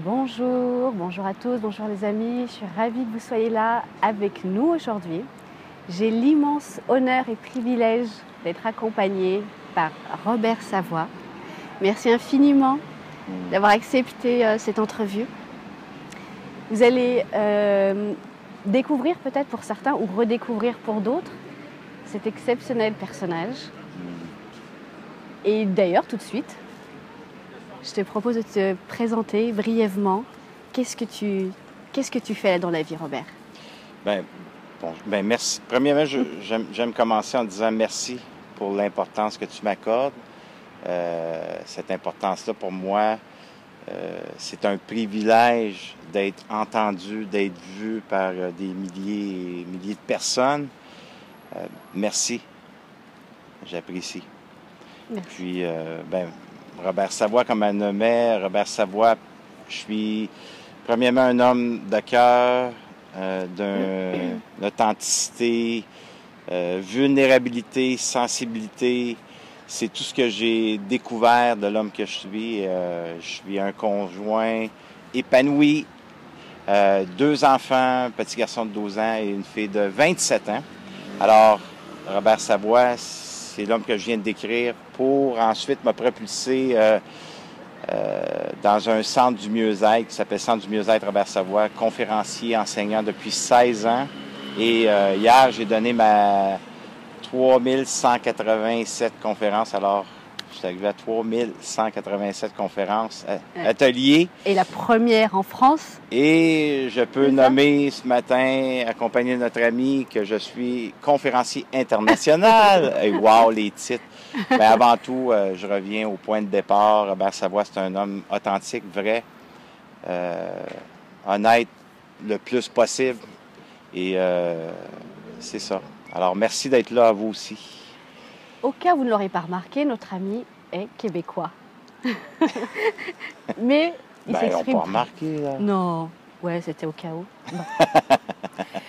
Bonjour, bonjour à tous, bonjour les amis. Je suis ravie que vous soyez là avec nous aujourd'hui. J'ai l'immense honneur et privilège d'être accompagnée par Robert Savoie. Merci infiniment d'avoir accepté cette entrevue. Vous allez découvrir peut-être pour certains ou redécouvrir pour d'autres cet exceptionnel personnage. Et d'ailleurs, tout de suite, je te propose de te présenter brièvement. Qu'est-ce que tu fais là dans la vie, Robert? Merci. Premièrement, j'aime commencer en disant merci pour l'importance que tu m'accordes. Cette importance-là, pour moi, c'est un privilège d'être entendu, d'être vu par des milliers et milliers de personnes. Merci. J'apprécie. Merci. Puis, Robert Savoie, comme elle nommait, Robert Savoie, je suis premièrement un homme de cœur, d'une authenticité, vulnérabilité, sensibilité. C'est tout ce que j'ai découvert de l'homme que je suis. Je suis un conjoint épanoui, 2 enfants, un petit garçon de 12 ans et une fille de 27 ans. Alors, Robert Savoie, c'est l'homme que je viens de décrire pour ensuite me propulser dans un centre du mieux-être qui s'appelle Centre du mieux-être Robert Savoie, conférencier, enseignant depuis 16 ans. Et hier, j'ai donné ma 3187 conférences. Alors, je suis arrivé à 3187 conférences, ateliers. Et la première en France? Et je peux nommer ce matin, accompagné de notre ami, que je suis conférencier international. Et wow, les titres! Mais avant tout, je reviens au point de départ. Robert Savoie, c'est un homme authentique, vrai, honnête le plus possible. Et c'est ça. Alors, merci d'être là à vous aussi. Au cas où vous ne l'aurez pas remarqué, notre ami est québécois. Mais il s'exprime. On peut remarquer, là. Non, ouais, c'était au cas où. Bon.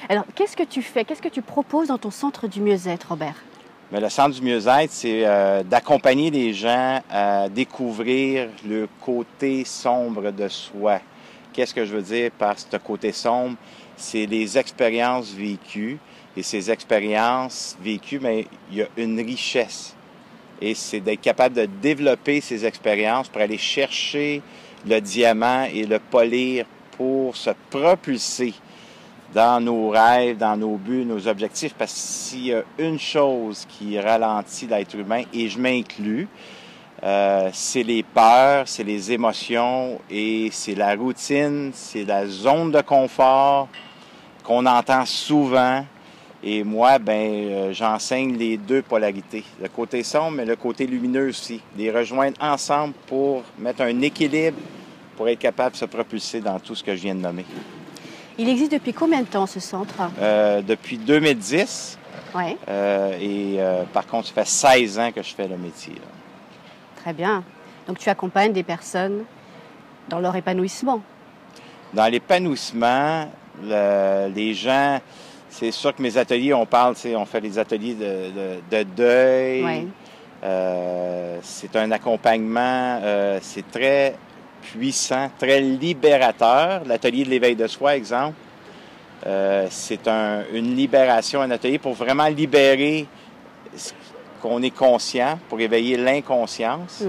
Alors, qu'est-ce que tu fais? Qu'est-ce que tu proposes dans ton centre du mieux-être, Robert? Mais le centre du mieux-être, c'est d'accompagner les gens à découvrir le côté sombre de soi. Qu'est-ce que je veux dire par ce côté sombre? C'est les expériences vécues. Et ces expériences vécues, mais il y a une richesse. Et c'est d'être capable de développer ces expériences pour aller chercher le diamant et le polir pour se propulser dans nos rêves, dans nos buts, nos objectifs, parce que s'il y a une chose qui ralentit l'être humain, et je m'inclus, c'est les peurs, c'est les émotions et c'est la routine, c'est la zone de confort qu'on entend souvent. Et moi, j'enseigne les 2 polarités, le côté sombre mais le côté lumineux aussi, les rejoindre ensemble pour mettre un équilibre, pour être capable de se propulser dans tout ce que je viens de nommer. Il existe depuis combien de temps, ce centre? Depuis 2010. Oui. Par contre, ça fait 16 ans que je fais le métier. Là. Très bien. Donc, tu accompagnes des personnes dans leur épanouissement. Dans l'épanouissement, les gens, c'est sûr que mes ateliers, on fait des ateliers de deuil. Oui. C'est un accompagnement, c'est très puissant, très libérateur. L'atelier de l'éveil de soi, exemple, c'est une libération, un atelier pour vraiment libérer qu'on est conscient, pour éveiller l'inconscience.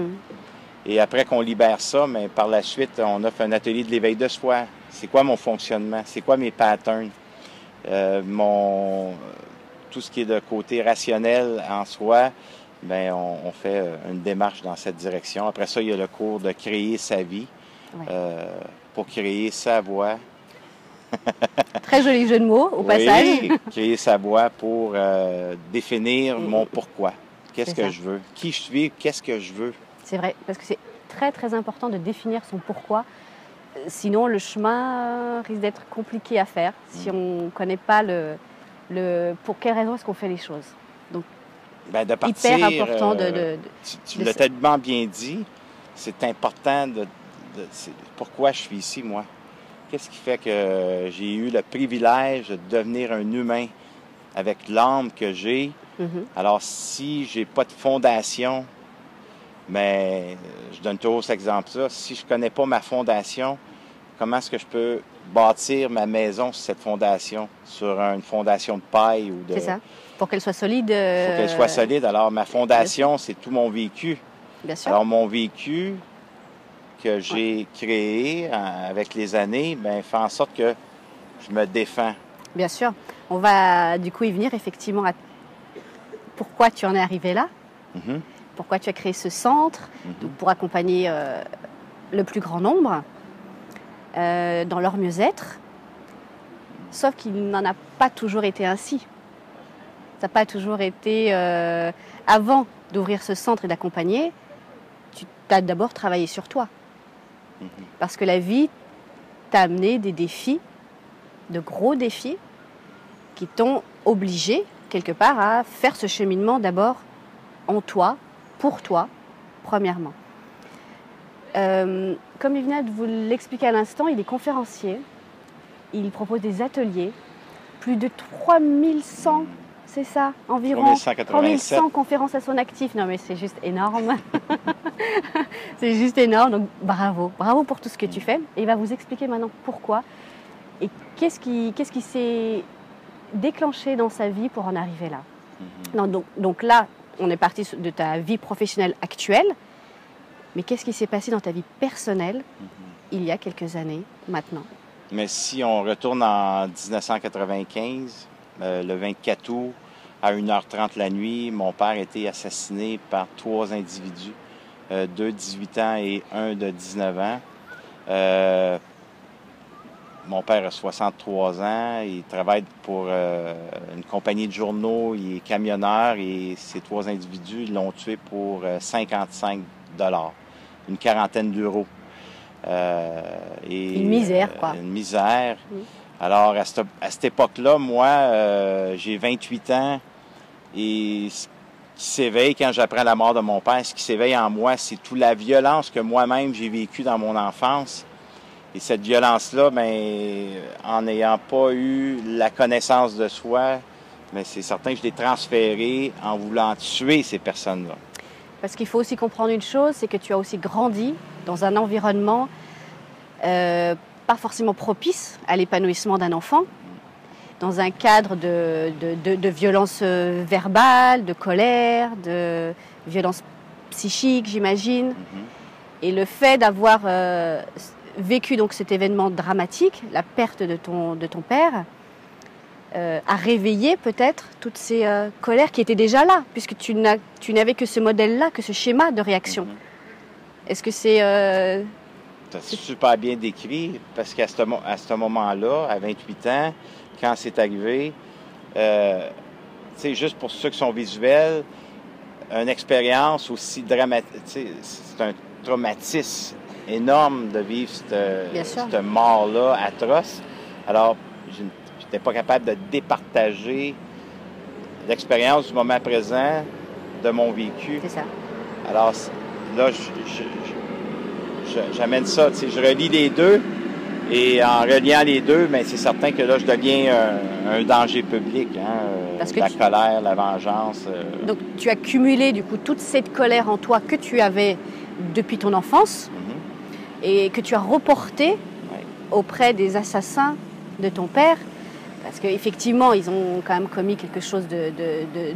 Et après qu'on libère ça, mais par la suite, on offre un atelier de l'éveil de soi. C'est quoi mon fonctionnement? C'est quoi mes patterns? Tout ce qui est de côté rationnel en soi, on fait une démarche dans cette direction. Après ça, il y a le cours de créer sa vie, pour créer sa voie. Très joli jeu de mots, au passage. Oui, créer sa voie pour définir mon pourquoi. Qu'est-ce que je veux? Qui je suis? Qu'est-ce que je veux? C'est vrai, parce que c'est très, très important de définir son pourquoi. Sinon, le chemin risque d'être compliqué à faire si on ne connaît pas pour quelle raison est-ce qu'on fait les choses. Donc, de partir, hyper important tu l'as tellement bien dit, c'est important pourquoi je suis ici, moi. Qu'est-ce qui fait que j'ai eu le privilège de devenir un humain avec l'âme que j'ai? Alors, si j'ai pas de fondation, mais je donne toujours cet exemple-là. Si je connais pas ma fondation, comment est-ce que je peux bâtir ma maison sur cette fondation, sur une fondation de paille ou de... C'est ça, pour qu'elle soit solide. Pour qu'elle soit solide. Alors, ma fondation, c'est tout mon vécu. Bien sûr. Alors, mon vécu que j'ai créé avec les années, bien, fait en sorte que je me défends. Bien sûr. On va du coup y venir effectivement à pourquoi tu en es arrivé là, pourquoi tu as créé ce centre, donc pour accompagner le plus grand nombre dans leur mieux-être. Sauf qu'il n'en a pas toujours été ainsi. Ça n'a pas toujours été... avant d'ouvrir ce centre et d'accompagner, tu as d'abord travaillé sur toi. Parce que la vie t'a amené des défis, de gros défis, qui t'ont obligé, quelque part, à faire ce cheminement d'abord en toi, pour toi, premièrement. Comme il venait de vous l'expliquer à l'instant, il est conférencier, il propose des ateliers, plus de 3100, c'est ça, environ 3100 conférences à son actif. Non mais c'est juste énorme. C'est juste énorme, donc bravo pour tout ce que tu fais. Et il va vous expliquer maintenant pourquoi et qu'est-ce qui s'est déclenché dans sa vie pour en arriver là. Non, donc là, on est parti de ta vie professionnelle actuelle, mais qu'est-ce qui s'est passé dans ta vie personnelle il y a quelques années maintenant? Mais si on retourne en 1995, le 24 août, à 1h30 la nuit, mon père a été assassiné par 3 individus, 2 de 18 ans et 1 de 19 ans. Mon père a 63 ans, il travaille pour une compagnie de journaux, il est camionneur et ces 3 individus l'ont tué pour 55 $, une quarantaine d'euros. Une misère, quoi. Une misère. Alors, à cette époque-là, moi, j'ai 28 ans et ce qui s'éveille quand j'apprends la mort de mon père, ce qui s'éveille en moi, c'est toute la violence que moi-même j'ai vécue dans mon enfance. Et cette violence-là, bien, en n'ayant pas eu la connaissance de soi, bien, c'est certain que je l'ai transférée en voulant tuer ces personnes-là. Parce qu'il faut aussi comprendre une chose, c'est que tu as aussi grandi dans un environnement pas forcément propice à l'épanouissement d'un enfant, dans un cadre de violence verbale, de colère, de violence psychique, j'imagine. Et le fait d'avoir vécu donc cet événement dramatique, la perte de ton père, a réveillé peut-être toutes ces colères qui étaient déjà là, puisque tu n'avais que ce modèle-là, que ce schéma de réaction. Est-ce que c'est... C'est super bien décrit, parce qu'à ce moment-là, à 28 ans, quand c'est arrivé, juste pour ceux qui sont visuels, une expérience aussi dramatique, c'est un traumatisme énorme de vivre cette mort-là atroce. Alors, je n'étais pas capable de départager l'expérience du moment présent de mon vécu. C'est ça. Alors, là, j'amène ça, je relie les deux, et en reliant les deux, bien, c'est certain que là, je deviens un danger public, Parce que la colère, la vengeance. Donc, tu as cumulé, du coup, toute cette colère en toi que tu avais depuis ton enfance, et que tu as reportée auprès des assassins de ton père, parce qu'effectivement, ils ont quand même commis quelque chose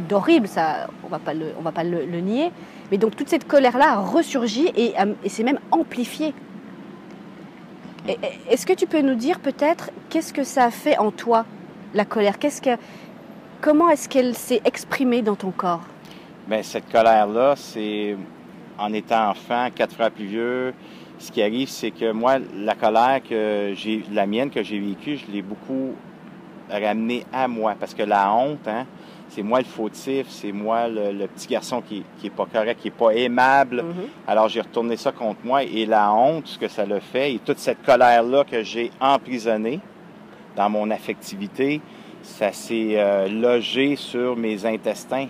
d'horrible, ça, on va pas le nier. Mais donc toute cette colère-là a ressurgi et s'est même amplifiée. Est-ce que tu peux nous dire peut-être qu'est-ce que ça a fait en toi, la colère? Comment est-ce qu'elle s'est exprimée dans ton corps? Bien, cette colère-là, c'est en étant enfant, 4 frères plus vieux. Ce qui arrive, c'est que moi, la colère la mienne que j'ai vécue, je l'ai beaucoup ramenée à moi. Parce que la honte, c'est moi le fautif, c'est moi le petit garçon qui est pas correct, qui est pas aimable. Alors, j'ai retourné ça contre moi. Et la honte, ce que ça l'a fait, et toute cette colère-là que j'ai emprisonnée dans mon affectivité, ça s'est logé sur mes intestins.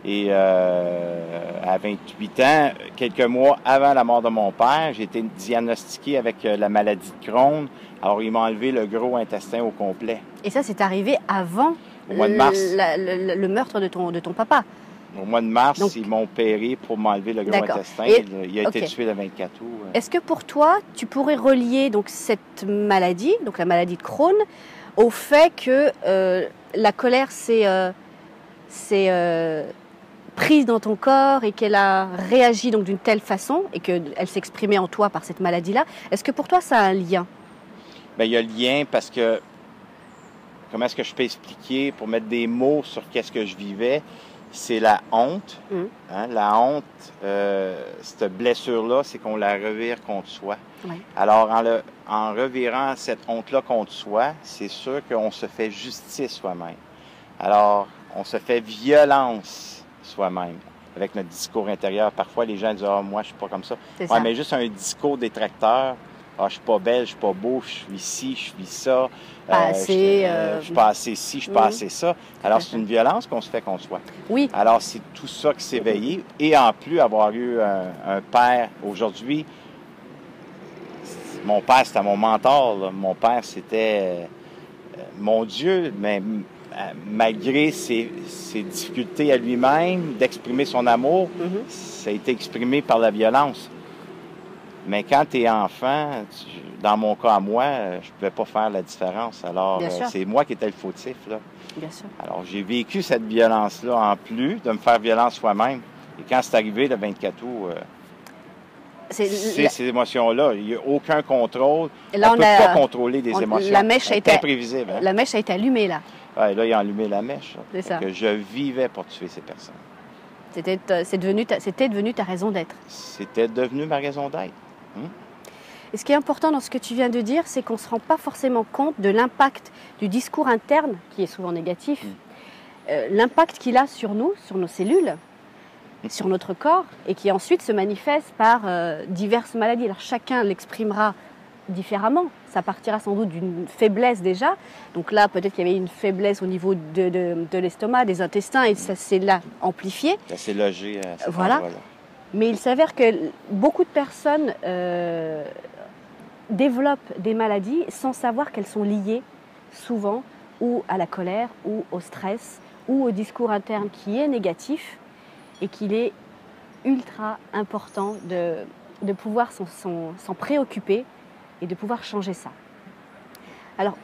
Et à 28 ans, quelques mois avant la mort de mon père, j'ai été diagnostiqué avec la maladie de Crohn. Alors, ils m'ont enlevé le gros intestin au complet. Et ça, c'est arrivé avant au mois de mars. Le meurtre de ton papa? Au mois de mars, Donc, ils m'ont opéré pour m'enlever le gros d'accord. intestin. Et- Il a été ok. tué le 24 août. Est-ce que pour toi, tu pourrais relier donc cette maladie, donc la maladie de Crohn, au fait que la colère s'est prise dans ton corps et qu'elle a réagi donc d'une telle façon et qu'elle s'exprimait en toi par cette maladie-là? Est-ce que pour toi, ça a un lien? Bien, il y a le lien parce que, comment est-ce que je peux expliquer pour mettre des mots sur qu'est-ce que je vivais? C'est la honte. Hein? La honte, cette blessure-là, c'est qu'on la revire contre soi. Oui. Alors, en revirant cette honte-là contre soi, c'est sûr qu'on se fait justice soi-même. Alors, on se fait violence soi-même avec notre discours intérieur. Parfois, les gens disent « Ah, moi, je suis pas comme ça. » C'est Ouais, ça. mais juste un discours détracteur. « Ah, je suis pas belle, je suis pas beau, je suis ci, je suis ça. Pas assez, Je suis pas assez ci, je suis pas assez ça. » Alors, c'est une violence qu'on se fait contre soi. Oui, Alors, c'est tout ça qui s'est éveillé. Et en plus, avoir eu un père aujourd'hui, mon père, c'était mon mentor. Là. Mon père, c'était mon Dieu, mais malgré ses difficultés à lui-même d'exprimer son amour, ça a été exprimé par la violence. Mais quand tu es enfant, dans mon cas à moi, je ne pouvais pas faire la différence. Alors, Bien sûr. c'est moi qui étais le fautif. Là. bien sûr. Alors, j'ai vécu cette violence-là en plus de me faire violence soi-même. Et quand c'est arrivé le 24 août, c'est ces émotions-là. Il n'y a aucun contrôle. Là, on ne peut pas contrôler des émotions. La mèche a c'est été imprévisible. Hein? La mèche a été allumée, là. Ouais, là, il a allumé la mèche. C'est ça. Que je vivais pour tuer ces personnes. C'était devenu ta raison d'être. C'était devenu ma raison d'être. Et ce qui est important dans ce que tu viens de dire, c'est qu'on ne se rend pas forcément compte de l'impact du discours interne, qui est souvent négatif, l'impact qu'il a sur nous, sur nos cellules, sur notre corps, et qui ensuite se manifeste par diverses maladies. Alors chacun l'exprimera différemment. Ça partira sans doute d'une faiblesse déjà. Donc là, peut-être qu'il y avait une faiblesse au niveau de l'estomac, des intestins, et ça s'est là amplifié. Ça s'est logé à cet Voilà. endroit-là. Mais il s'avère que beaucoup de personnes développent des maladies sans savoir qu'elles sont liées souvent ou à la colère ou au stress ou au discours interne qui est négatif et qu'il est ultra important de pouvoir s'en préoccuper et de pouvoir changer ça. Alors,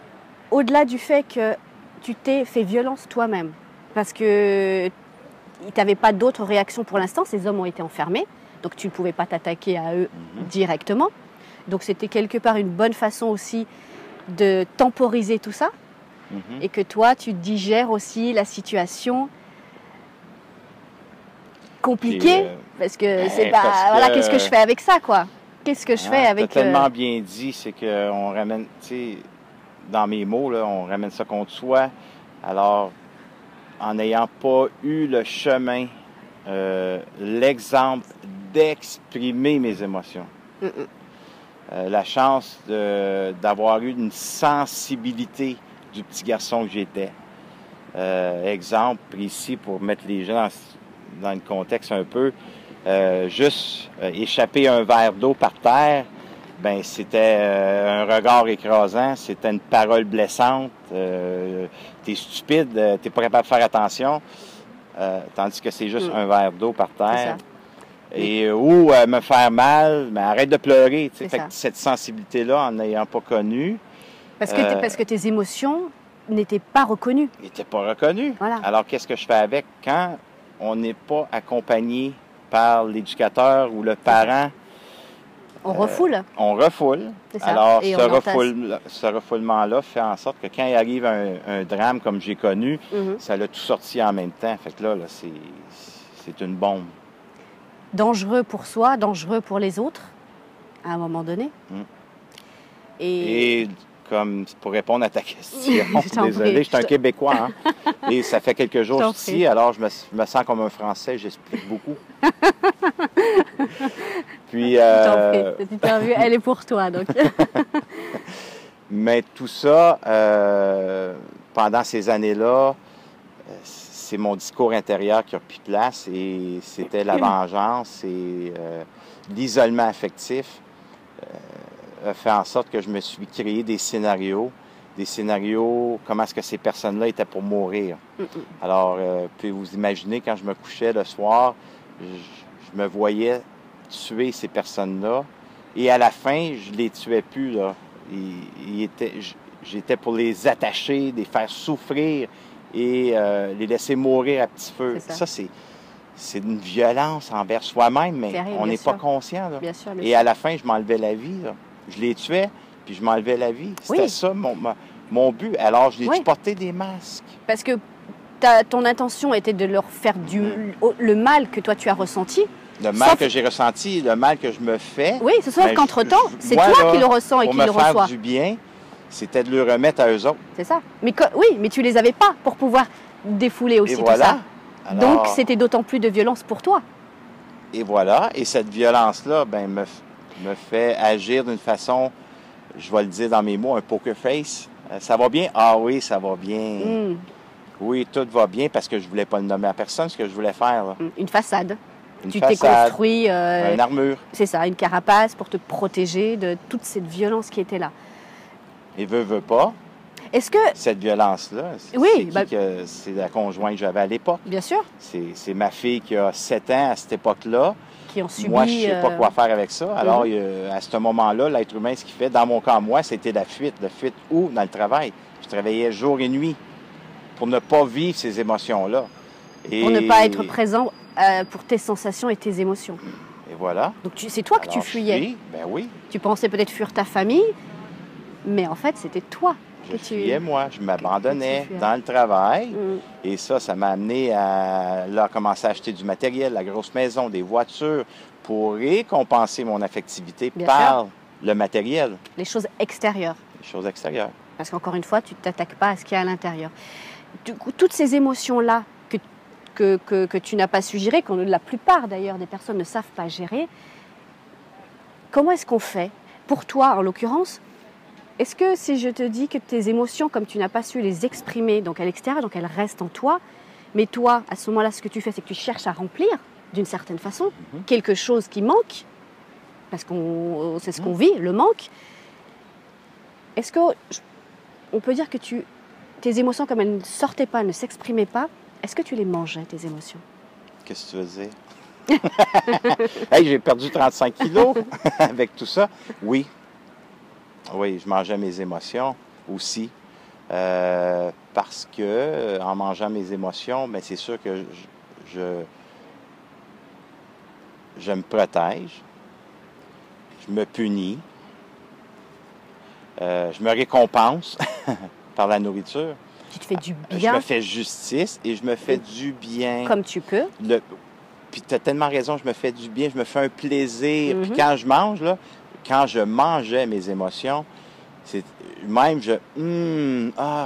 au-delà du fait que tu t'es fait violence toi-même, parce que tu n'avais pas d'autres réactions pour l'instant, ces hommes ont été enfermés, donc tu ne pouvais pas t'attaquer à eux directement. Donc c'était quelque part une bonne façon aussi de temporiser tout ça, et que toi, tu digères aussi la situation compliquée, parce que c'est pas... Voilà, qu'est-ce que je fais avec ça, quoi? Qu'est-ce que je fais avec... Tu as tellement bien dit, c'est qu'on ramène, tu sais, dans mes mots, là, on ramène ça contre soi. Alors, en n'ayant pas eu le chemin, l'exemple d'exprimer mes émotions, la chance d'avoir eu une sensibilité du petit garçon que j'étais. Exemple précis pour mettre les gens dans le contexte un peu, juste échapper un verre d'eau par terre, ben c'était un regard écrasant, c'était une parole blessante, t'es stupide, t'es pas capable de faire attention, tandis que c'est juste un verre d'eau par terre. Et, ou me faire mal, mais arrête de pleurer. Fait que cette sensibilité-là, en n'ayant pas connu... Parce que tes émotions n'étaient pas reconnues. N'étaient pas reconnues. Voilà. Alors, qu'est-ce que je fais avec? Quand on n'est pas accompagné par l'éducateur ou le parent... On refoule. On refoule. Ça. Alors, ce refoulement-là fait en sorte que quand il arrive un drame comme j'ai connu, ça l'a tout sorti en même temps. Fait que là c'est une bombe. Dangereux pour soi, dangereux pour les autres, à un moment donné. Et comme pour répondre à ta question, désolé, je suis un Québécois, hein? Et ça fait quelques jours ici, alors je me sens comme un Français, j'explique beaucoup. Puis, cette interview, elle est pour toi, donc. Mais tout ça, pendant ces années-là, c'est mon discours intérieur qui a pris place et c'était la vengeance et l'isolement affectif a fait en sorte que je me suis créé des scénarios des scénarios, comment est-ce que ces personnes-là étaient pour mourir. Alors, puis vous imaginez, quand je me couchais le soir, je me voyais tuer ces personnes-là. Et à la fin, je les tuais plus, là. J'étais pour les attacher, les faire souffrir et les laisser mourir à petit feu. Ça, c'est une violence envers soi-même, mais terrible, on n'est pas conscient. Là. Bien sûr, et à la fin, je m'enlevais la vie. Là. Je les tuais, puis je m'enlevais la vie. C'était ça mon but. Alors, je les portais des masques. Parce que ton intention était de leur faire le mal que toi tu as ressenti. Le mal que j'ai ressenti, le mal que je me fais. Oui, sauf qu'entre-temps, c'est toi qui le ressens et qui le reçois. Pour me faire du bien, c'était de le remettre à eux autres. C'est ça. Oui, mais tu les avais pas pour pouvoir défouler aussi tout ça. Alors, donc, c'était d'autant plus de violence pour toi. Et voilà. Et cette violence-là, ben, me fait agir d'une façon, je vais le dire dans mes mots, un poker face. Ça va bien? Ah oui, ça va bien. Oui, tout va bien parce que je voulais pas le nommer à personne, ce que je voulais faire. Là. Une façade. Tu t'es construit... une armure. C'est ça, une carapace pour te protéger de toute cette violence qui était là. Et veut pas. Est-ce que... Cette violence-là, c'est la conjointe que j'avais à l'époque. Bien sûr. C'est ma fille qui a 7 ans à cette époque-là. Qui ont subi... Moi, je ne sais pas quoi faire avec ça. Alors, à ce moment-là, l'être humain, ce qu'il fait, dans mon cas, moi, c'était la fuite. La fuite où? Dans le travail. Je travaillais jour et nuit pour ne pas vivre ces émotions-là. Pour ne pas être présent pour tes sensations et tes émotions. Et voilà. Donc, c'est toi que tu fuyais. Ben oui. Tu pensais peut-être fuir ta famille, mais en fait, c'était toi. Je fuyais, moi. Je m'abandonnais dans le travail. Et ça m'a amené à commencer à acheter du matériel, la grosse maison, des voitures, pour récompenser mon affectivité par le matériel. Les choses extérieures. Les choses extérieures. Parce qu'encore une fois, tu ne t'attaques pas à ce qu'il y a à l'intérieur. Du coup, toutes ces émotions-là que tu n'as pas su gérer, que la plupart d'ailleurs des personnes ne savent pas gérer, comment est-ce qu'on fait? Pour toi, en l'occurrence, est-ce que si je te dis que tes émotions, comme tu n'as pas su les exprimer donc à l'extérieur, donc elles restent en toi, mais toi, à ce moment-là, ce que tu fais, c'est que tu cherches à remplir, d'une certaine façon, quelque chose qui manque, parce qu'on c'est ce qu'on vit, le manque. Est-ce qu'on peut dire que tes émotions, comme elles ne sortaient pas, ne s'exprimaient pas, est-ce que tu les mangeais, tes émotions? Qu'est-ce que tu veux dire? Hey, j'ai perdu 35 kilos avec tout ça. Oui. Oui, je mangeais mes émotions aussi. Parce que en mangeant mes émotions, ben, c'est sûr que je me protège. Je me punis. Je me récompense par la nourriture. Tu te fais du bien. Je me fais justice et je me fais du bien. Comme tu peux. Puis tu as tellement raison, je me fais du bien, je me fais un plaisir. Puis quand je mange, là, quand je mangeais mes émotions, c'est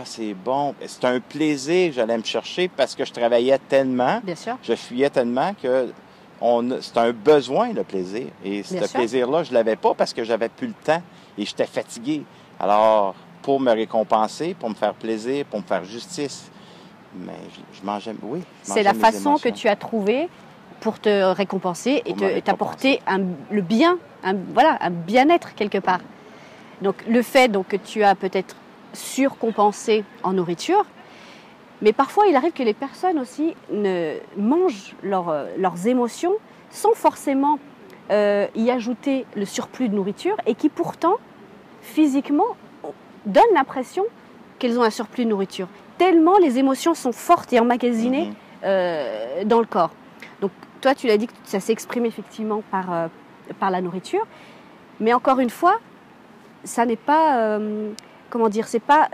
c'est bon. C'est un plaisir que j'allais me chercher parce que je travaillais tellement. Bien sûr. Je fuyais tellement que c'est un besoin, le plaisir. Et ce plaisir-là, je ne l'avais pas parce que j'avais plus le temps et j'étais fatigué. Alors, pour me récompenser, pour me faire plaisir, pour me faire justice, mais je mangeais, oui. C'est la façon que tu as trouvée pour te récompenser et t'apporter le bien, un bien-être quelque part. Donc, le fait que tu as peut-être surcompensé en nourriture, mais parfois, il arrive que les personnes aussi mangent leurs émotions sans forcément y ajouter le surplus de nourriture et qui pourtant, physiquement, donnent l'impression qu'elles ont un surplus de nourriture. Tellement les émotions sont fortes et emmagasinées dans le corps. Donc, toi, tu l'as dit que ça s'est exprimé effectivement par la nourriture. Mais encore une fois, ça n'est pas... c'est pas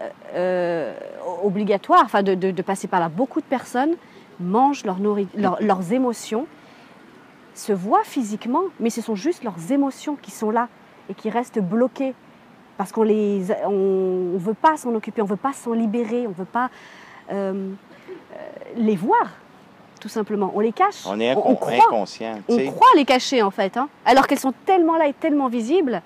obligatoire de passer par là. Beaucoup de personnes mangent leurs émotions, se voient physiquement, mais ce sont juste leurs émotions qui sont là et qui restent bloquées. Parce qu'on ne veut pas s'en occuper, on ne veut pas s'en libérer, on ne veut pas les voir, tout simplement. On les cache. On est inconscient. On croit les cacher, en fait, alors qu'elles sont tellement là et tellement visibles.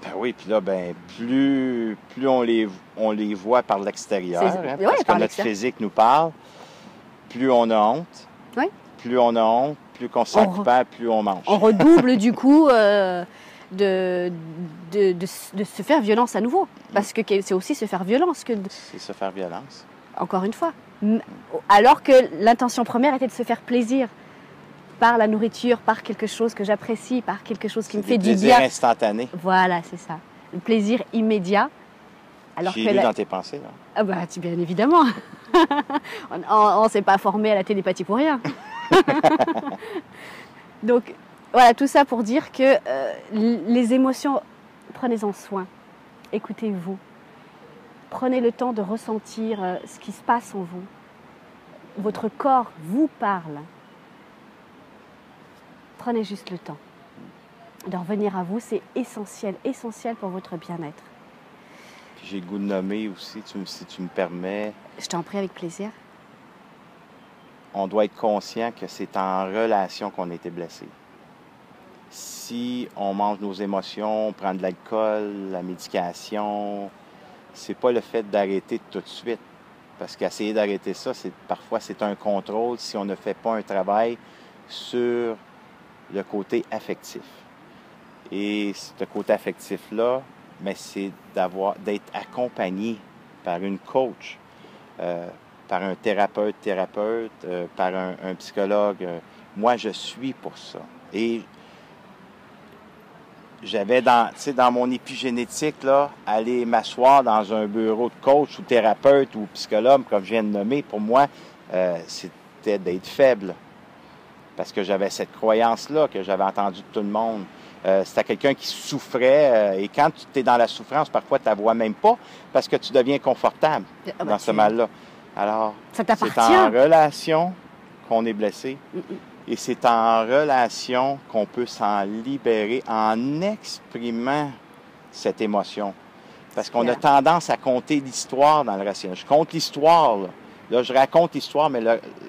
Ben oui, puis là, plus on les voit par l'extérieur, parce que notre physique nous parle, plus on a honte. Oui. Plus on a honte, plus qu'on s'en coupable, plus on mange. On redouble du coup de se faire violence à nouveau. Parce que c'est aussi se faire violence. C'est se faire violence. Encore une fois. Alors que l'intention première était de se faire plaisir par la nourriture, par quelque chose que j'apprécie, par quelque chose qui me fait du bien. Plaisir instantané. Voilà, c'est ça. Le plaisir immédiat. J'ai lu dans tes pensées. Là. Ah bah, bien évidemment. On ne s'est pas formé à la télépathie pour rien. Donc, voilà, tout ça pour dire que les émotions, prenez-en soin. Écoutez-vous. Prenez le temps de ressentir ce qui se passe en vous. Votre corps vous parle. Prenez juste le temps de revenir à vous. C'est essentiel, essentiel pour votre bien-être. J'ai le goût de nommer aussi, si tu me permets. Je t'en prie, avec plaisir. On doit être conscient que c'est en relation qu'on a été blessé. Si on mange nos émotions, on prend de l'alcool, la médication, c'est pas le fait d'arrêter tout de suite. Parce qu'essayer d'arrêter ça, parfois c'est un contrôle si on ne fait pas un travail sur le côté affectif. Et ce côté affectif-là, mais c'est d'être accompagné par une coach, par un thérapeute, par un psychologue. Moi, je suis pour ça. Et j'avais dans mon épigénétique, là, aller m'asseoir dans un bureau de coach ou thérapeute ou psychologue, comme je viens de nommer, pour moi, c'était d'être faible. Parce que j'avais cette croyance-là que j'avais entendue de tout le monde. C'était quelqu'un qui souffrait et quand tu es dans la souffrance, parfois tu ne la vois même pas parce que tu deviens confortable dans ce mal-là. Alors, c'est en relation qu'on est blessé et c'est en relation qu'on peut s'en libérer en exprimant cette émotion. Parce qu'on a tendance à compter l'histoire dans le rationnel. Je compte l'histoire, là. Là, je raconte l'histoire, mais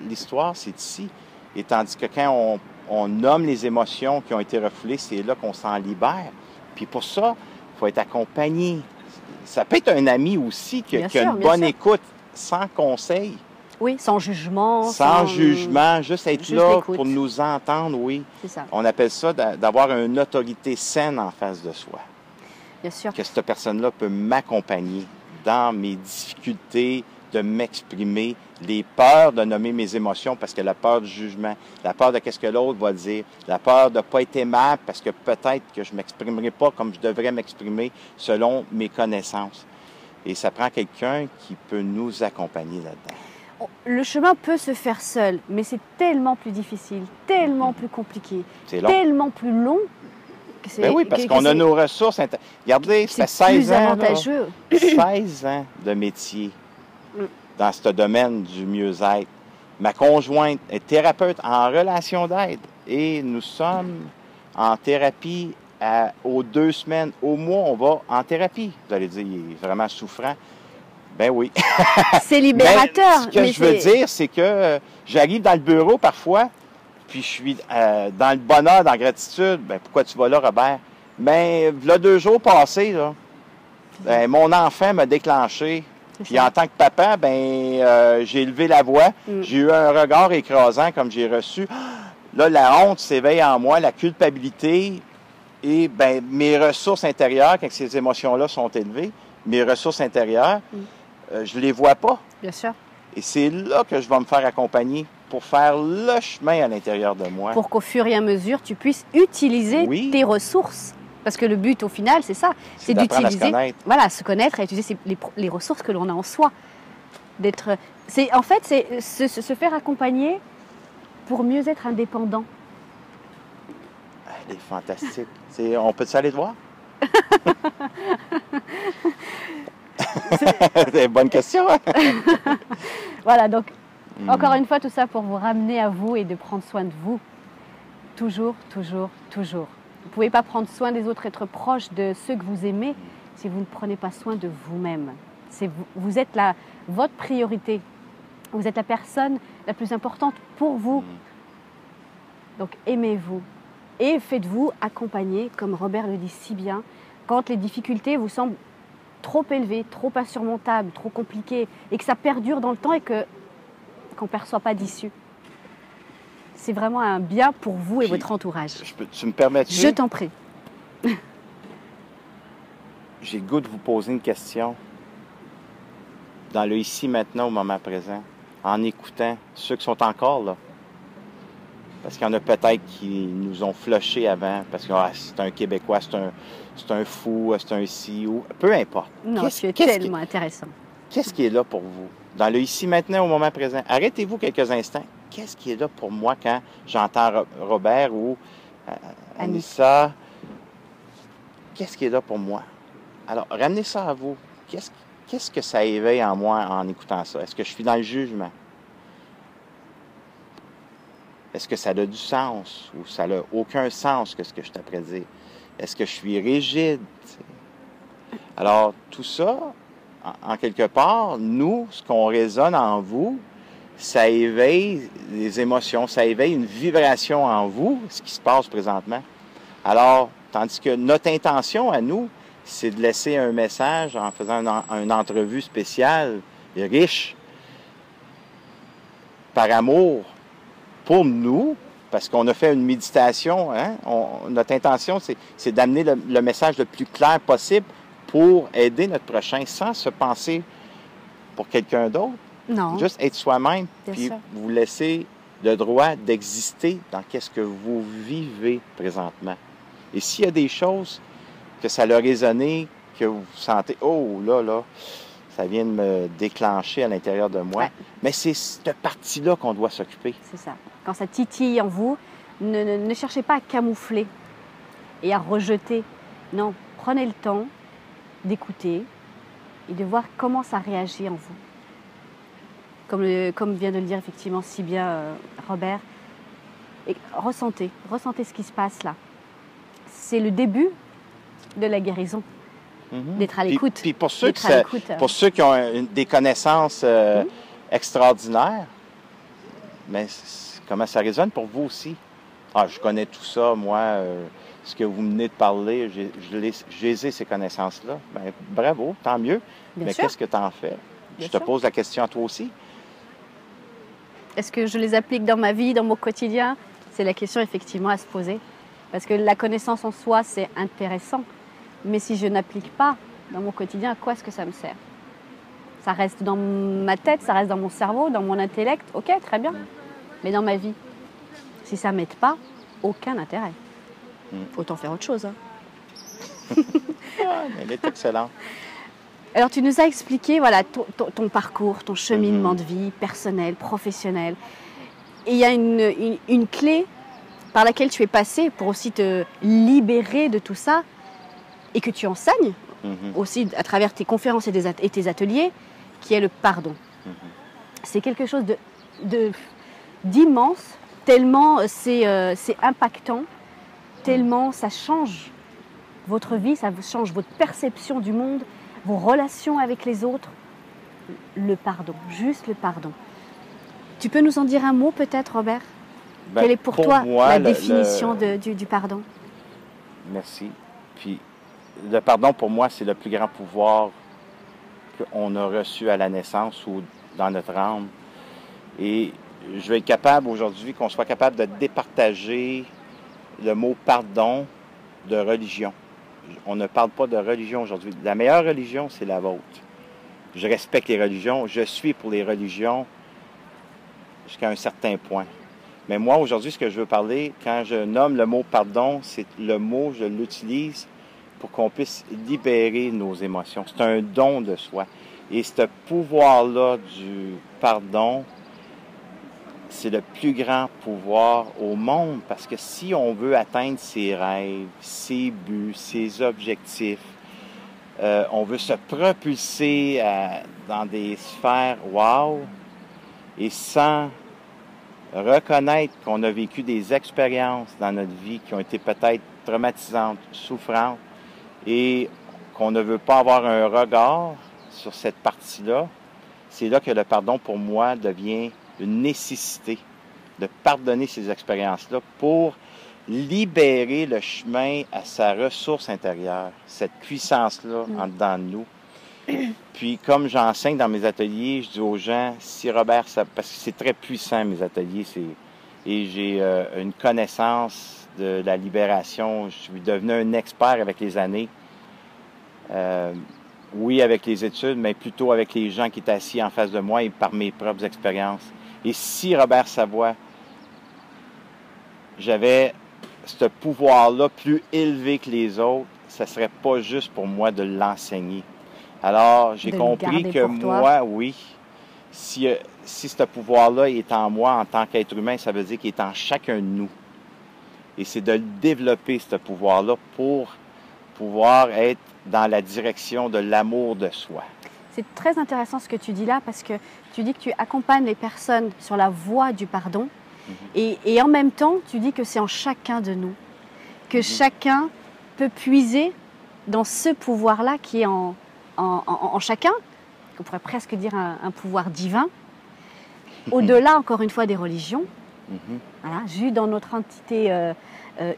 l'histoire, c'est ici. Et tandis que quand on nomme les émotions qui ont été refoulées, c'est là qu'on s'en libère. Puis pour ça, il faut être accompagné. Ça peut être un ami aussi qui a une bonne écoute, sans conseil. Oui, sans jugement. Sans jugement, juste être là pour nous entendre, oui. C'est ça. On appelle ça d'avoir une autorité saine en face de soi. Bien sûr. Que cette personne-là peut m'accompagner dans mes difficultés, de m'exprimer, les peurs de nommer mes émotions parce que la peur du jugement, la peur de qu'est-ce que l'autre va dire, la peur de ne pas être aimable parce que peut-être que je ne m'exprimerai pas comme je devrais m'exprimer selon mes connaissances. Et ça prend quelqu'un qui peut nous accompagner là-dedans. Le chemin peut se faire seul, mais c'est tellement plus difficile, tellement plus compliqué, tellement plus long. Ben oui, parce qu'on a nos ressources. Regardez, ça fait 16 ans. Avantageux. 16 ans de métier dans ce domaine du mieux-être. Ma conjointe est thérapeute en relation d'aide et nous sommes en thérapie aux 2 semaines. Au mois, on va en thérapie. Vous allez dire, il est vraiment souffrant. Ben oui. C'est libérateur. Ce que je veux dire, c'est que j'arrive dans le bureau parfois, puis je suis dans le bonheur, dans la gratitude. Ben pourquoi tu vas là, Robert? Ben, là, 2 jours passés, là, ben, mon enfant m'a déclenché. Puis en tant que papa, ben j'ai levé la voix. J'ai eu un regard écrasant comme j'ai reçu. Là, la honte s'éveille en moi, la culpabilité et ben mes ressources intérieures, quand ces émotions-là sont élevées, mes ressources intérieures, je les vois pas. Bien sûr. Et c'est là que je vais me faire accompagner pour faire le chemin à l'intérieur de moi. Pour qu'au fur et à mesure, tu puisses utiliser tes ressources. Parce que le but, au final, c'est ça. C'est d'utiliser, se connaître et utiliser les ressources que l'on a en soi. En fait, c'est se faire accompagner pour mieux être indépendant. Elle est fantastique. On peut aller te voir? C'est une bonne question. Hein? Voilà, donc, encore une fois, tout ça pour vous ramener à vous et de prendre soin de vous. Toujours, toujours, toujours. Vous ne pouvez pas prendre soin des autres, être proche de ceux que vous aimez si vous ne prenez pas soin de vous-même. Vous êtes votre priorité. Vous êtes la personne la plus importante pour vous. Donc aimez-vous et faites-vous accompagner, comme Robert le dit si bien, quand les difficultés vous semblent trop élevées, trop insurmontables, trop compliquées et que ça perdure dans le temps et qu'on ne perçoit pas d'issue. C'est vraiment un bien pour vous et votre entourage. Tu me permets-tu? Je t'en prie. J'ai le goût de vous poser une question dans le ici, maintenant, au moment présent, en écoutant ceux qui sont encore là. Parce qu'il y en a peut-être qui nous ont flushés avant, parce que c'est un Québécois, c'est un fou, c'est un ci, ou peu importe. Non, tu es tellement intéressant. Qu'est-ce qui est là pour vous? Dans le ici, maintenant, au moment présent. Arrêtez-vous quelques instants. Qu'est-ce qui est là pour moi quand j'entends Robert ou Anissa? Qu'est-ce qui est là pour moi? Alors, ramenez ça à vous. Qu'est-ce que ça éveille en moi en écoutant ça? Est-ce que je suis dans le jugement? Est-ce que ça a du sens ou ça n'a aucun sens que ce que je t'apprête dire? Est-ce que je suis rigide? Alors, tout ça, en quelque part, nous, ce qu'on résonne en vous, ça éveille les émotions, ça éveille une vibration en vous, ce qui se passe présentement. Alors, tandis que notre intention à nous, c'est de laisser un message en faisant une entrevue spéciale, riche, par amour, pour nous, parce qu'on a fait une méditation. Hein? Notre intention, c'est d'amener le message le plus clair possible pour aider notre prochain sans se penser pour quelqu'un d'autre. Non. Juste être soi-même, puis sûr. vous laisser le droit d'exister dans qu'est-ce que vous vivez présentement. Et s'il y a des choses que ça a résonné, que vous sentez, oh là, ça vient de me déclencher à l'intérieur de moi, mais c'est cette partie-là qu'on doit s'occuper. C'est ça. Quand ça titille en vous, ne cherchez pas à camoufler et à rejeter. Non, prenez le temps d'écouter et de voir comment ça réagit en vous. Comme vient de le dire effectivement si bien Robert, et ressentez ce qui se passe là. C'est le début de la guérison, d'être à l'écoute. Puis pour ceux qui ont des connaissances extraordinaires, mais comment ça résonne pour vous aussi? Ah, je connais tout ça, moi, ce que vous venez de parler, j'ai ces connaissances-là. Bien, bravo, tant mieux. Bien mais sûr. Qu'est-ce que tu en fais? Je te pose la question à toi aussi. Est-ce que je les applique dans ma vie, dans mon quotidien? C'est la question effectivement à se poser. Parce que la connaissance en soi, c'est intéressant. Mais si je n'applique pas dans mon quotidien, à quoi est-ce que ça me sert? Ça reste dans ma tête, ça reste dans mon cerveau, dans mon intellect. Ok, très bien. Mais dans ma vie, si ça ne m'aide pas, aucun intérêt. Autant faire autre chose. Hein. Elle est excellente. Alors, tu nous as expliqué voilà, ton parcours, ton cheminement de vie personnel, professionnel. Et il y a une clé par laquelle tu es passé pour aussi te libérer de tout ça et que tu enseignes aussi à travers tes conférences et tes ateliers, qui est le pardon. C'est quelque chose d'immense, tellement c'est impactant, tellement ça change votre vie, ça change votre perception du monde, vos relations avec les autres. Le pardon, juste le pardon. Tu peux nous en dire un mot peut-être, Robert? Quelle est pour toi la définition du pardon? Merci. Puis, le pardon, pour moi, c'est le plus grand pouvoir qu'on a reçu à la naissance ou dans notre âme. Et je vais être capable aujourd'hui, qu'on soit capable de départager le mot pardon de religion. On ne parle pas de religion aujourd'hui. La meilleure religion, c'est la vôtre. Je respecte les religions. Je suis pour les religions jusqu'à un certain point. Mais moi, aujourd'hui, ce que je veux parler, quand je nomme le mot pardon, c'est le mot, je l'utilise pour qu'on puisse libérer nos émotions. C'est un don de soi. Et ce pouvoir-là du pardon, c'est le plus grand pouvoir au monde, parce que si on veut atteindre ses rêves, ses buts, ses objectifs, on veut se propulser dans des sphères wow, et sans reconnaître qu'on a vécu des expériences dans notre vie qui ont été peut-être traumatisantes, souffrantes, et qu'on ne veut pas avoir un regard sur cette partie-là, c'est là que le pardon, pour moi, devient une nécessité de pardonner ces expériences-là pour libérer le chemin à sa ressource intérieure, cette puissance-là en dedans de nous. Puis, comme j'enseigne dans mes ateliers, je dis aux gens, si Robert, parce que c'est très puissant, mes ateliers, et j'ai une connaissance de la libération. Je suis devenu un expert avec les années. Oui, avec les études, mais plutôt avec les gens qui étaient assis en face de moi et par mes propres expériences. Et si Robert Savoie, j'avais ce pouvoir-là plus élevé que les autres, ça ne serait pas juste pour moi de l'enseigner. Alors, j'ai compris que moi, oui, si ce pouvoir-là est en moi en tant qu'être humain, ça veut dire qu'il est en chacun de nous. Et c'est de développer ce pouvoir-là pour pouvoir être dans la direction de l'amour de soi. C'est très intéressant ce que tu dis là, parce que tu dis que tu accompagnes les personnes sur la voie du pardon. Et en même temps, tu dis que c'est en chacun de nous, que chacun peut puiser dans ce pouvoir-là qui est en chacun, on pourrait presque dire un pouvoir divin, au-delà, encore une fois, des religions, voilà, juste dans notre entité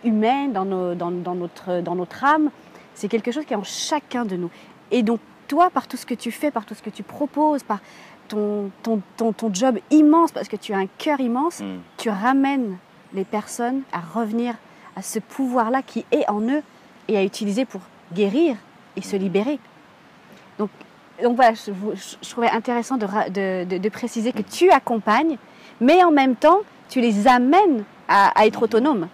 humaine, dans notre âme. C'est quelque chose qui est en chacun de nous. Et donc, toi, par tout ce que tu fais, par tout ce que tu proposes, par ton job immense, parce que tu as un cœur immense, tu ramènes les personnes à revenir à ce pouvoir-là qui est en eux et à utiliser pour guérir et se libérer. Donc voilà, je trouvais intéressant de préciser que tu accompagnes, mais en même temps, tu les amènes à être autonomes.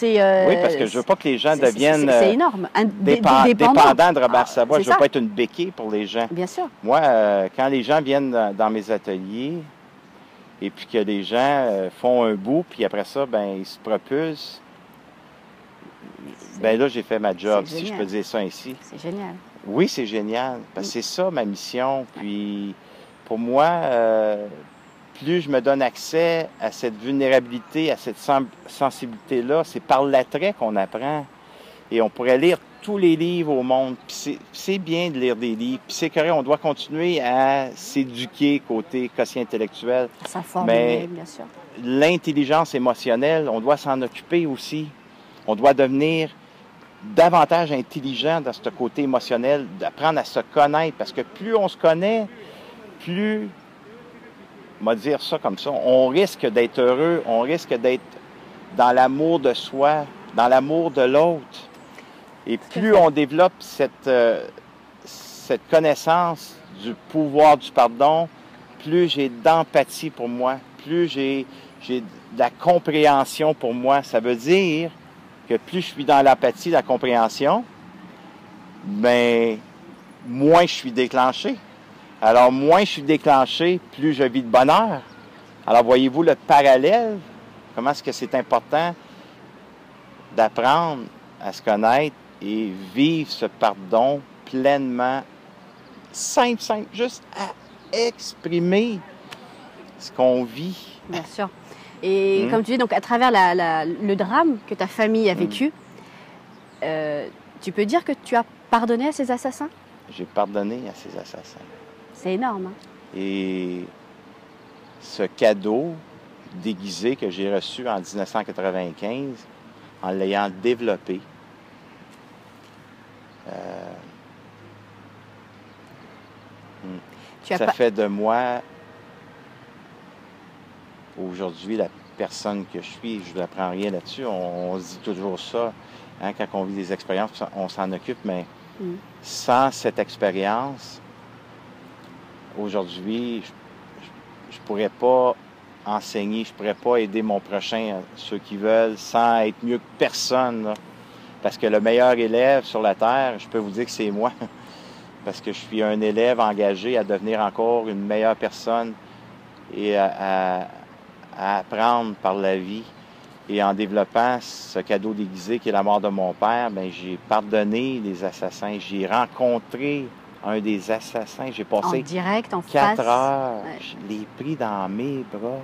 Oui, parce que je ne veux pas que les gens deviennent énorme. Dépendants de Robert Savoie. Je ne veux pas être une béquille pour les gens. Bien sûr. Moi, quand les gens viennent dans mes ateliers et puis que les gens font un bout, puis après ça, ben ils se propulsent, ben là, j'ai fait ma job, si je peux dire ça ainsi. C'est génial. Oui, c'est génial, parce que c'est ça ma mission. Puis pour moi, plus je me donne accès à cette vulnérabilité, à cette sensibilité-là, c'est par l'attrait qu'on apprend. Et on pourrait lire tous les livres au monde. Puis c'est bien de lire des livres. Puis c'est correct, on doit continuer à s'éduquer côté quotient intellectuel. Ça forme, bien sûr. L'intelligence émotionnelle, on doit s'en occuper aussi. On doit devenir davantage intelligent dans ce côté émotionnel, d'apprendre à se connaître. Parce que plus on se connaît, plus... On va dire ça comme ça, on risque d'être heureux, on risque d'être dans l'amour de soi, dans l'amour de l'autre. Et plus on développe cette connaissance du pouvoir du pardon, plus j'ai d'empathie pour moi, plus j'ai de la compréhension pour moi. Ça veut dire que plus je suis dans l'empathie, la compréhension, bien, moins je suis déclenché. Alors, moins je suis déclenché, plus je vis de bonheur. Alors, voyez-vous le parallèle? Comment est-ce que c'est important d'apprendre à se connaître et vivre ce pardon pleinement, simple, juste à exprimer ce qu'on vit. Bien sûr. Et comme tu dis, donc à travers le drame que ta famille a vécu, tu peux dire que tu as pardonné à ces assassins? J'ai pardonné à ces assassins. C'est énorme. Hein? Et ce cadeau déguisé que j'ai reçu en 1995, en l'ayant développé, ça fait de moi aujourd'hui la personne que je suis. Je n'apprends rien là-dessus. On se dit toujours ça. Hein, quand on vit des expériences, on s'en occupe, mais sans cette expérience, aujourd'hui, je ne pourrais pas enseigner, je ne pourrais pas aider mon prochain, ceux qui veulent, sans être mieux que personne. Là. Parce que le meilleur élève sur la Terre, je peux vous dire que c'est moi. Parce que je suis un élève engagé à devenir encore une meilleure personne et à apprendre par la vie. Et en développant ce cadeau déguisé qui est la mort de mon père, bien, j'ai pardonné les assassins. J'ai rencontré un des assassins. J'ai passé en direct, en 4 face. heures. Ouais. Je l'ai pris dans mes bras.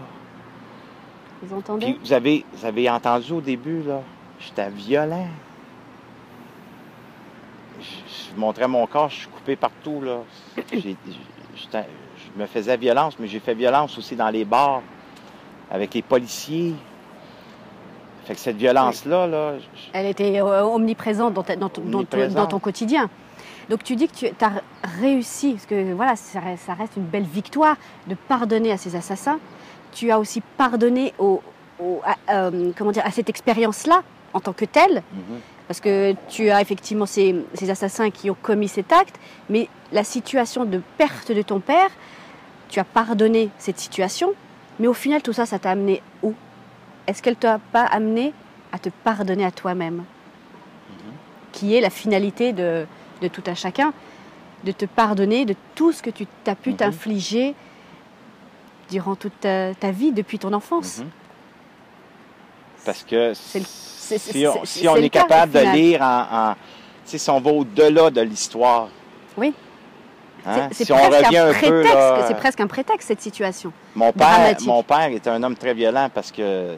Vous entendez? Puis vous avez entendu au début, là, j'étais violent. Je montrais mon corps, je suis coupé partout, là. Je me faisais violence, mais j'ai fait violence aussi dans les bars, avec les policiers. Fait que cette violence-là, là... Elle était omniprésente dans ton quotidien. Donc tu dis que tu as réussi, parce que voilà, ça reste une belle victoire de pardonner à ces assassins. Tu as aussi pardonné aux comment dire, à cette expérience-là en tant que telle. Parce que tu as effectivement ces assassins qui ont commis cet acte, mais la situation de perte de ton père, tu as pardonné cette situation, mais au final, tout ça, ça t'a amené où? Est-ce qu'elle t'a pas amené à te pardonner à toi-même, qui est la finalité de tout un chacun, de te pardonner de tout ce que tu t'as pu t'infliger durant toute ta vie, depuis ton enfance. Parce que si on le est cas, capable au de final. lire, si on va au-delà de l'histoire, Oui. hein, C'est si on presque revient un un peu... prétexte, là, c'est presque un prétexte, cette situation. mon dramatique. père était un homme très violent parce que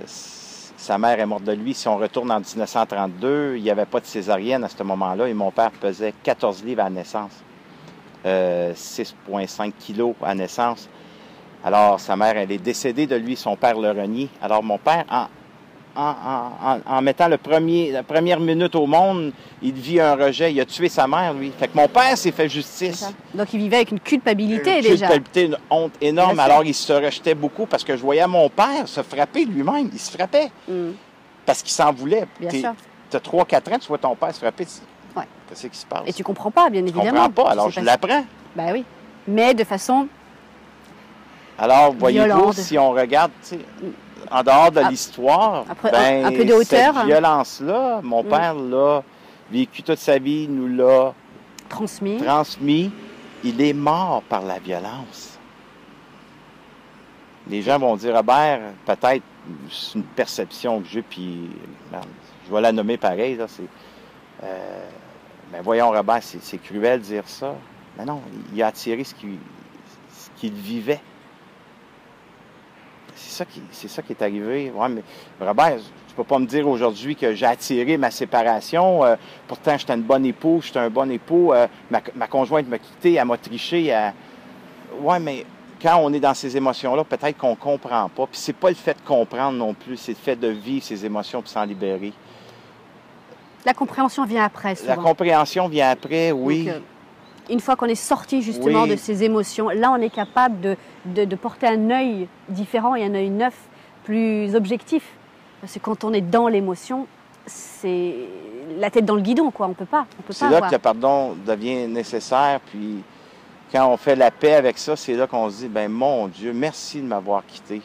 sa mère est morte de lui. Si on retourne en 1932, il n'y avait pas de césarienne à ce moment-là et mon père pesait 14 livres à la naissance, 6,5 kilos à la naissance. Alors, sa mère, elle est décédée de lui, son père le renie. Alors, mon père, en mettant la première minute au monde, il vit un rejet. Il a tué sa mère, lui. Fait que mon père s'est fait justice. Donc il vivait avec une culpabilité Une déjà. culpabilité, une honte énorme. Bien sûr. Alors, il se rejetait beaucoup parce que je voyais mon père se frapper lui-même. Il se frappait parce qu'il s'en voulait. Bien sûr. Tu as 3-4 ans, tu vois ton père se frapper. Ouais. Qu'est-ce qui se passe? Et tu comprends pas, bien Je évidemment. comprends pas, alors je l'apprends. Ben oui. Mais de façon Alors, voyez-vous, violente. si on regarde, tu sais, en dehors de l'histoire, un peu de hauteur, cette violence-là, mon père l'a vécu toute sa vie, nous l'a transmis. Il est mort par la violence. Les gens vont dire, Robert, peut-être c'est une perception que j'ai, puis je vais la nommer pareil. Là, mais voyons, Robert, c'est cruel de dire ça. Mais non, il a attiré ce qu'il vivait. C'est ça qui est arrivé. Ouais, mais Robert, tu peux pas me dire aujourd'hui que j'ai attiré ma séparation. Pourtant, j'étais une bonne épouse, j'étais un bon époux. Ma conjointe m'a quitté, elle m'a triché. Ouais, mais quand on est dans ces émotions-là, peut-être qu'on comprend pas. Puis c'est pas le fait de comprendre non plus, c'est le fait de vivre ces émotions puis s'en libérer. La compréhension vient après, souvent. La compréhension vient après, oui. Donc, une fois qu'on est sorti justement de ces émotions, là on est capable de porter un œil différent et un œil neuf, plus objectif. Parce que quand on est dans l'émotion, c'est la tête dans le guidon, quoi. On peut pas. C'est là que le pardon devient nécessaire. Puis quand on fait la paix avec ça, c'est là qu'on se dit, ben mon Dieu, merci de m'avoir quitté.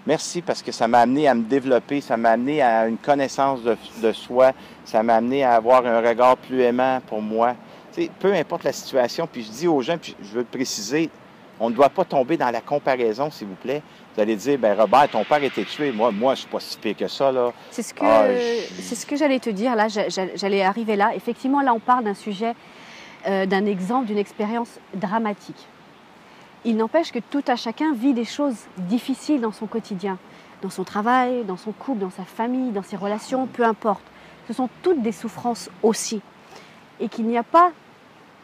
Merci parce que ça m'a amené à me développer, ça m'a amené à une connaissance de soi, ça m'a amené à avoir un regard plus aimant pour moi. T'sais, peu importe la situation, puis je dis aux gens, puis je veux le préciser, on ne doit pas tomber dans la comparaison, s'il vous plaît. Vous allez dire, ben Robert, ton père était tué. Moi, je ne suis pas si pire que ça, là. C'est ce que j'allais te dire, là, j'allais arriver là. Effectivement, là, on parle d'un sujet, d'un exemple, d'une expérience dramatique. Il n'empêche que tout à chacun vit des choses difficiles dans son quotidien, dans son travail, dans son couple, dans sa famille, dans ses relations, peu importe. Ce sont toutes des souffrances aussi. Et qu'il n'y a pas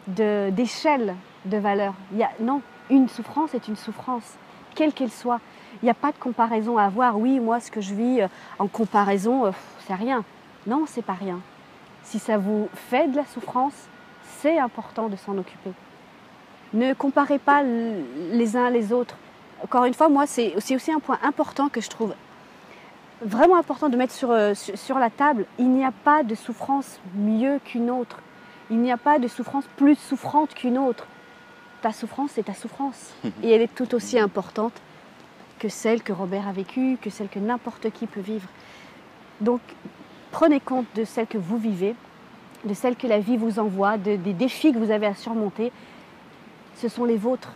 d'échelle de valeur. Non, une souffrance est une souffrance, quelle qu'elle soit. Il n'y a pas de comparaison à avoir. Oui, moi, ce que je vis en comparaison, c'est rien. Non, c'est pas rien. Si ça vous fait de la souffrance, c'est important de s'en occuper. Ne comparez pas les uns les autres. Encore une fois, moi, c'est aussi un point important que je trouve vraiment important de mettre sur la table. Il n'y a pas de souffrance mieux qu'une autre. Il n'y a pas de souffrance plus souffrante qu'une autre. Ta souffrance, c'est ta souffrance. Et elle est tout aussi importante que celle que Robert a vécue, que celle que n'importe qui peut vivre. Donc, prenez compte de celle que vous vivez, de celle que la vie vous envoie, des défis que vous avez à surmonter. Ce sont les vôtres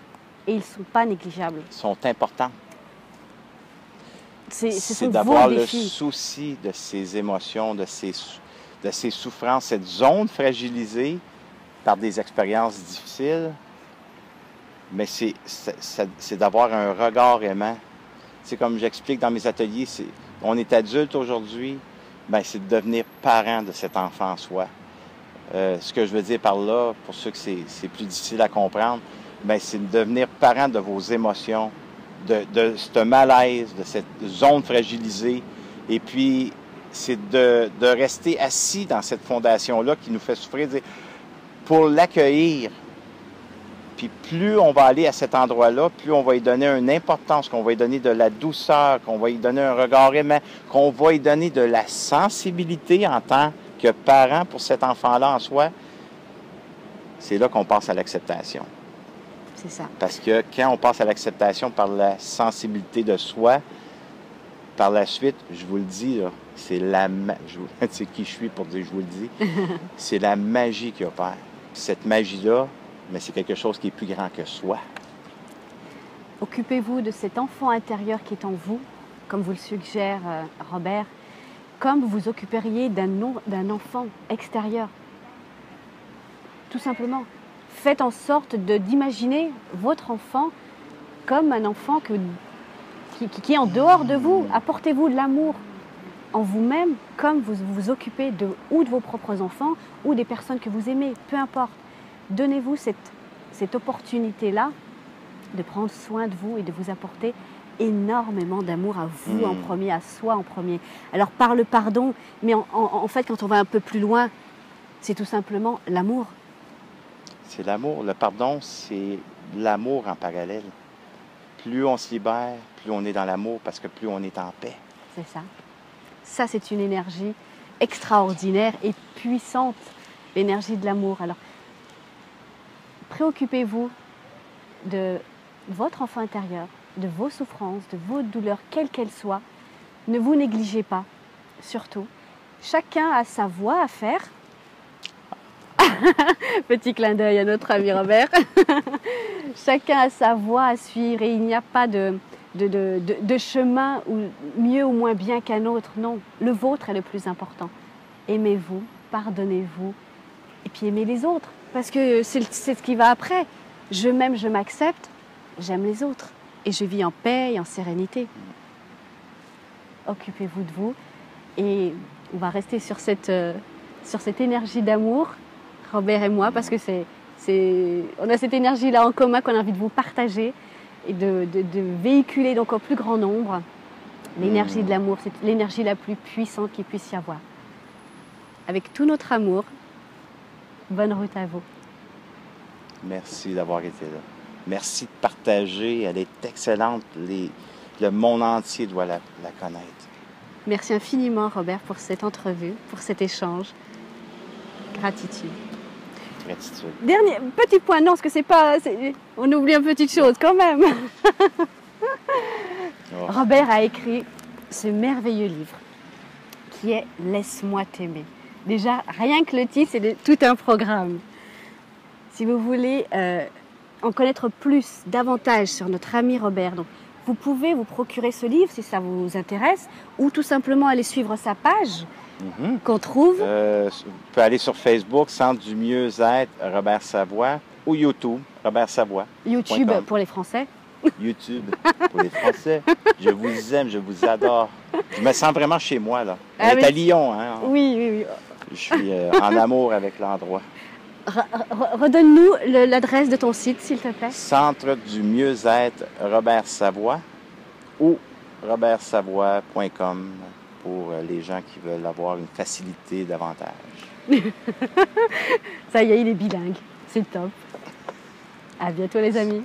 et ils ne sont pas négligeables. Ils sont importants. C'est d'avoir le souci de ces émotions, de ces souffrances, cette zone fragilisée par des expériences difficiles. Mais c'est d'avoir un regard aimant. C'est comme j'explique dans mes ateliers, on est adulte aujourd'hui, ben c'est de devenir parent de cet enfant en soi. Ce que je veux dire par là, pour ceux que c'est plus difficile à comprendre, ben c'est de devenir parent de vos émotions, de ce malaise, de cette zone fragilisée. Et puis, c'est de rester assis dans cette fondation-là qui nous fait souffrir, pour l'accueillir, Puis plus on va aller à cet endroit-là, plus on va y donner une importance, qu'on va y donner de la douceur, qu'on va y donner un regard aimant, qu'on va y donner de la sensibilité en tant que parent pour cet enfant-là en soi, c'est là qu'on passe à l'acceptation. C'est ça. Parce que quand on passe à l'acceptation par la sensibilité de soi, par la suite, je vous le dis, là, c'est la c'est qui je suis pour dire je vous le dis, c'est la magie qui opère. Cette magie-là, mais c'est quelque chose qui est plus grand que soi. Occupez-vous de cet enfant intérieur qui est en vous, comme vous le suggère Robert, comme vous occuperiez d'un enfant extérieur. Tout simplement. Faites en sorte d'imaginer votre enfant comme un enfant qui est en dehors de vous. Apportez-vous de l'amour en vous-même, comme vous vous occupez de vos propres enfants ou des personnes que vous aimez, peu importe. Donnez-vous cette opportunité-là de prendre soin de vous et de vous apporter énormément d'amour à vous en premier, à soi en premier. Alors par le pardon, mais en fait quand on va un peu plus loin, c'est tout simplement l'amour. C'est l'amour. Le pardon, c'est l'amour en parallèle. Plus on se libère, plus on est dans l'amour parce que plus on est en paix. C'est ça. Ça, c'est une énergie extraordinaire et puissante, l'énergie de l'amour. Alors, préoccupez-vous de votre enfant intérieur, de vos souffrances, de vos douleurs, quelles qu'elles soient. Ne vous négligez pas, surtout. Chacun a sa voie à faire. Petit clin d'œil à notre ami Robert. Chacun a sa voie à suivre et il n'y a pas de chemin mieux ou moins bien qu'un autre. Non, le vôtre est le plus important. Aimez-vous, pardonnez-vous et puis aimez les autres. Parce que c'est ce qui va après. Je m'aime, je m'accepte, j'aime les autres. Et je vis en paix et en sérénité. Occupez-vous de vous. Et on va rester sur cette énergie d'amour, Robert et moi, parce que on a cette énergie-là en commun qu'on a envie de vous partager et de véhiculer donc au plus grand nombre. L'énergie de l'amour, c'est l'énergie la plus puissante qu'il puisse y avoir. Avec tout notre amour, bonne route à vous. Merci d'avoir été là. Merci de partager. Elle est excellente. Le monde entier doit la connaître. Merci infiniment, Robert, pour cette entrevue, pour cet échange. Gratitude. Gratitude. Dernier petit point, non, parce que c'est pas... on oublie une petite chose quand même. Robert a écrit ce merveilleux livre qui est « Laisse-moi t'aimer ». Déjà, rien que le titre, c'est tout un programme. Si vous voulez en connaître plus, davantage sur notre ami Robert, donc, vous pouvez vous procurer ce livre si ça vous intéresse ou tout simplement aller suivre sa page qu'on trouve. Vous pouvez aller sur Facebook, Centre du mieux-être Robert Savoie ou YouTube, Robert Savoie. YouTube pour les Français. YouTube pour les Français. Je vous aime, je vous adore. Je me sens vraiment chez moi, là. On est à Lyon, hein? Oui. Je suis en amour avec l'endroit. Redonne-nous l'adresse de ton site, s'il te plaît. Centre du mieux-être Robert Savoie ou robertsavoie.com pour les gens qui veulent avoir une facilité davantage. Ça y est, il est bilingue. C'est top. À bientôt, les amis.